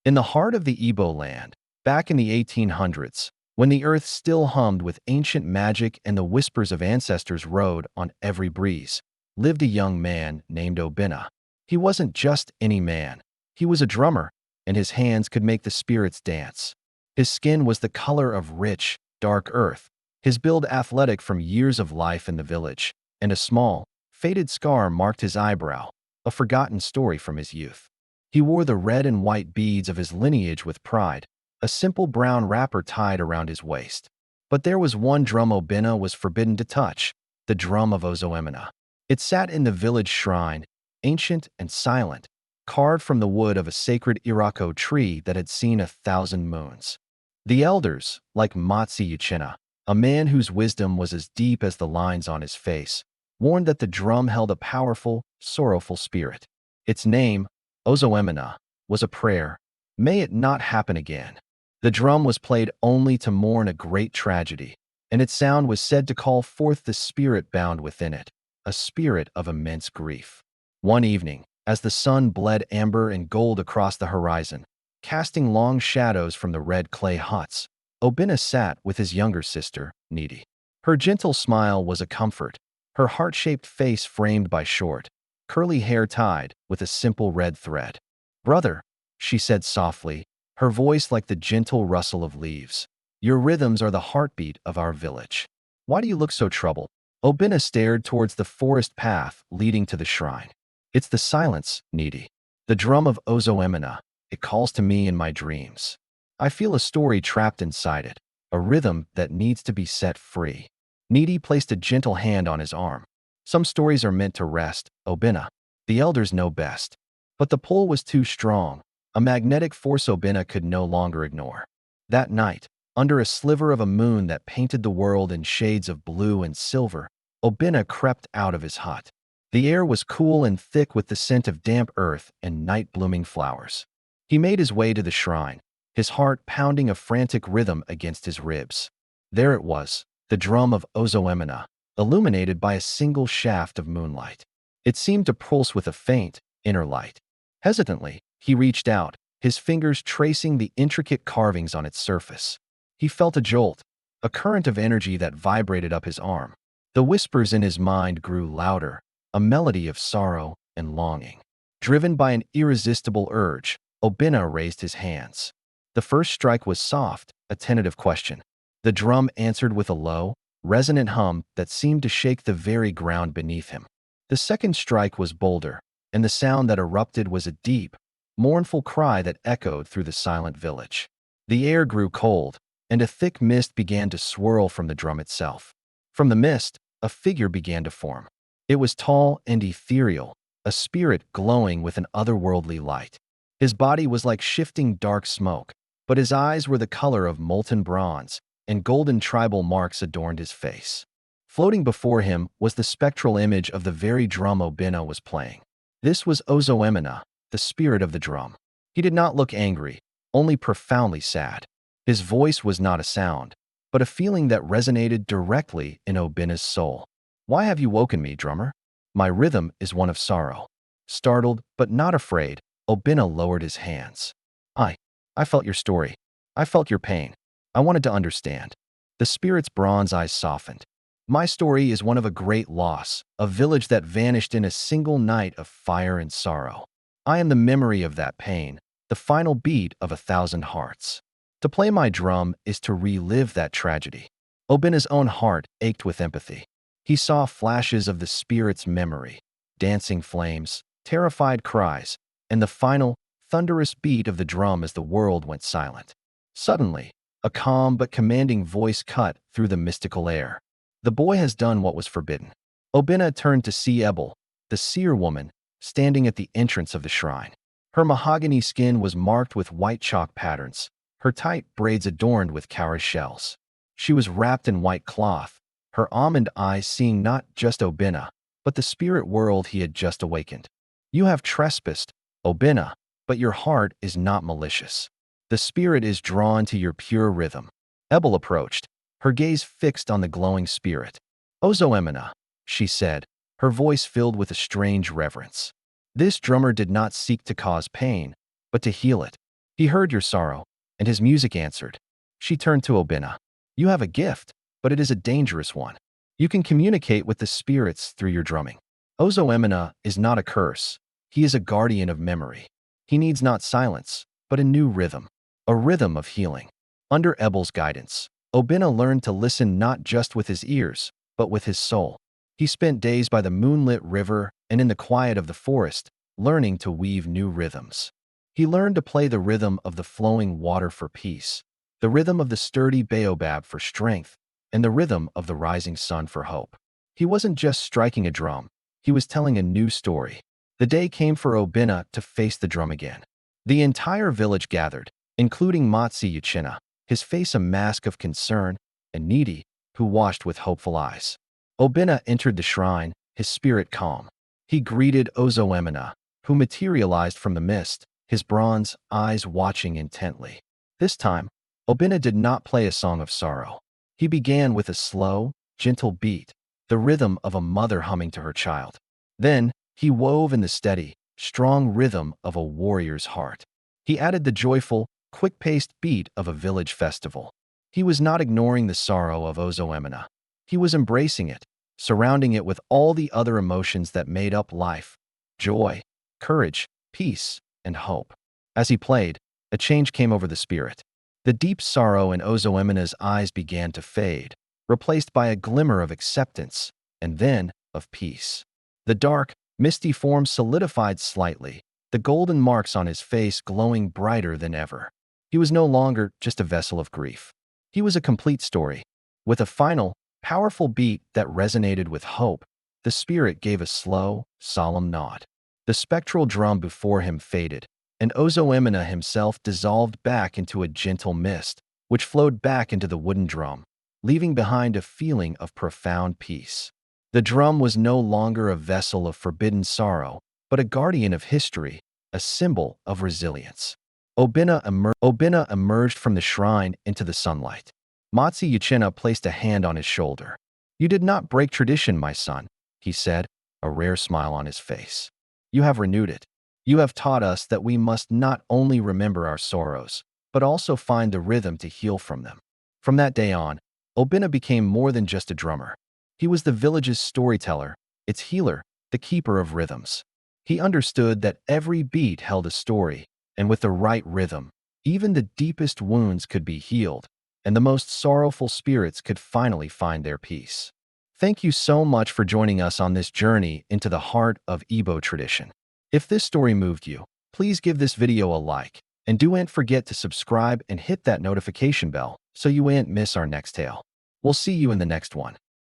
In the heart of the Igbo land, back in the 1800s, when the earth still hummed with ancient magic and the whispers of ancestors rode on every breeze, lived a young man named Obinna. He wasn't just any man. He was a drummer, and his hands could make the spirits dance. His skin was the color of rich, dark earth, his build athletic from years of life in the village, and a small, faded scar marked his eyebrow, a forgotten story from his youth. He wore the red and white beads of his lineage with pride, a simple brown wrapper tied around his waist. But there was one drum Obinna was forbidden to touch, the Drum of Ozoemena. It sat in the village shrine, ancient and silent, carved from the wood of a sacred Irako tree that had seen 1,000 moons. The elders, like Matsi Uchenna, a man whose wisdom was as deep as the lines on his face, warned that the drum held a powerful, sorrowful spirit. Its name, Ozoemena, was a prayer. May it not happen again. The drum was played only to mourn a great tragedy, and its sound was said to call forth the spirit bound within it, a spirit of immense grief. One evening, as the sun bled amber and gold across the horizon, casting long shadows from the red clay huts, Obinna sat with his younger sister, Needy. Her gentle smile was a comfort, her heart-shaped face framed by short, curly hair tied with a simple red thread. "Brother," she said softly, her voice like the gentle rustle of leaves, "your rhythms are the heartbeat of our village. Why do you look so troubled?" Obinna stared towards the forest path leading to the shrine. "It's the silence, Needy. The drum of Ozoemena. It calls to me in my dreams. I feel a story trapped inside it, a rhythm that needs to be set free." Needy placed a gentle hand on his arm. "Some stories are meant to rest, Obinna. The elders know best." But the pull was too strong, a magnetic force Obinna could no longer ignore. That night, under a sliver of a moon that painted the world in shades of blue and silver, Obinna crept out of his hut. The air was cool and thick with the scent of damp earth and night-blooming flowers. He made his way to the shrine, his heart pounding a frantic rhythm against his ribs. There it was, the drum of Ozoemena, illuminated by a single shaft of moonlight. It seemed to pulse with a faint, inner light. Hesitantly, he reached out, his fingers tracing the intricate carvings on its surface. He felt a jolt, a current of energy that vibrated up his arm. The whispers in his mind grew louder, a melody of sorrow and longing. Driven by an irresistible urge, Obinna raised his hands. The first strike was soft, a tentative question. The drum answered with a low, resonant hum that seemed to shake the very ground beneath him. The second strike was bolder, and the sound that erupted was a deep, mournful cry that echoed through the silent village. The air grew cold, and a thick mist began to swirl from the drum itself. From the mist, a figure began to form. It was tall and ethereal, a spirit glowing with an otherworldly light. His body was like shifting dark smoke, but his eyes were the color of molten bronze, and golden tribal marks adorned his face. Floating before him was the spectral image of the very drum Obinna was playing. This was Ozoemena, the spirit of the drum. He did not look angry, only profoundly sad. His voice was not a sound, but a feeling that resonated directly in Obinna's soul. "Why have you woken me, drummer? My rhythm is one of sorrow." Startled, but not afraid, Obinna lowered his hands. I felt your story. I felt your pain. I wanted to understand." The spirit's bronze eyes softened. "My story is one of a great loss, a village that vanished in a single night of fire and sorrow. I am the memory of that pain, the final beat of 1,000 hearts. To play my drum is to relive that tragedy." Obinna's own heart ached with empathy. He saw flashes of the spirit's memory, dancing flames, terrified cries, and the final, thunderous beat of the drum as the world went silent. Suddenly, a calm but commanding voice cut through the mystical air. "The boy has done what was forbidden." Obinna turned to see Ebel, the seer woman, standing at the entrance of the shrine. Her mahogany skin was marked with white chalk patterns, her tight braids adorned with cowrie shells. She was wrapped in white cloth, her almond eyes seeing not just Obinna, but the spirit world he had just awakened. "You have trespassed, Obinna, but your heart is not malicious. The spirit is drawn to your pure rhythm." Ebel approached, her gaze fixed on the glowing spirit. "Ozoemena," she said, her voice filled with a strange reverence. "This drummer did not seek to cause pain, but to heal it. He heard your sorrow, and his music answered. She turned to Obinna. You have a gift, but it is a dangerous one. You can communicate with the spirits through your drumming. Ozoemena is not a curse. He is a guardian of memory. He needs not silence, but a new rhythm. A rhythm of healing. Under Ebel's guidance, Obinna learned to listen not just with his ears, but with his soul. He spent days by the moonlit river and in the quiet of the forest, learning to weave new rhythms. He learned to play the rhythm of the flowing water for peace, the rhythm of the sturdy baobab for strength, and the rhythm of the rising sun for hope. He wasn't just striking a drum, he was telling a new story. The day came for Obinna to face the drum again. The entire village gathered, including Matsi Yuchina, his face a mask of concern, and Needy, who watched with hopeful eyes. Obinna entered the shrine, his spirit calm. He greeted Ozoemena, who materialized from the mist, his bronze eyes watching intently. This time, Obinna did not play a song of sorrow. He began with a slow, gentle beat, the rhythm of a mother humming to her child. Then, he wove in the steady, strong rhythm of a warrior's heart. He added the joyful, quick-paced beat of a village festival. He was not ignoring the sorrow of Ozoemena. He was embracing it, surrounding it with all the other emotions that made up life: joy, courage, peace, and hope. As he played, a change came over the spirit. The deep sorrow in Ozoemena's eyes began to fade, replaced by a glimmer of acceptance, and then of peace. The dark, misty form solidified slightly, the golden marks on his face glowing brighter than ever. He was no longer just a vessel of grief. He was a complete story. With a final, powerful beat that resonated with hope, the spirit gave a slow, solemn nod. The spectral drum before him faded, and Ozoemena himself dissolved back into a gentle mist, which flowed back into the wooden drum, leaving behind a feeling of profound peace. The drum was no longer a vessel of forbidden sorrow, but a guardian of history, a symbol of resilience. Obinna emerged from the shrine into the sunlight. Matsi Yuchina placed a hand on his shoulder. You did not break tradition, my son, he said, a rare smile on his face. You have renewed it. You have taught us that we must not only remember our sorrows, but also find the rhythm to heal from them. From that day on, Obinna became more than just a drummer. He was the village's storyteller, its healer, the keeper of rhythms. He understood that every beat held a story, and with the right rhythm, even the deepest wounds could be healed, and the most sorrowful spirits could finally find their peace. Thank you so much for joining us on this journey into the heart of Igbo tradition. If this story moved you, please give this video a like, and don't forget to subscribe and hit that notification bell so you won't miss our next tale. We'll see you in the next one.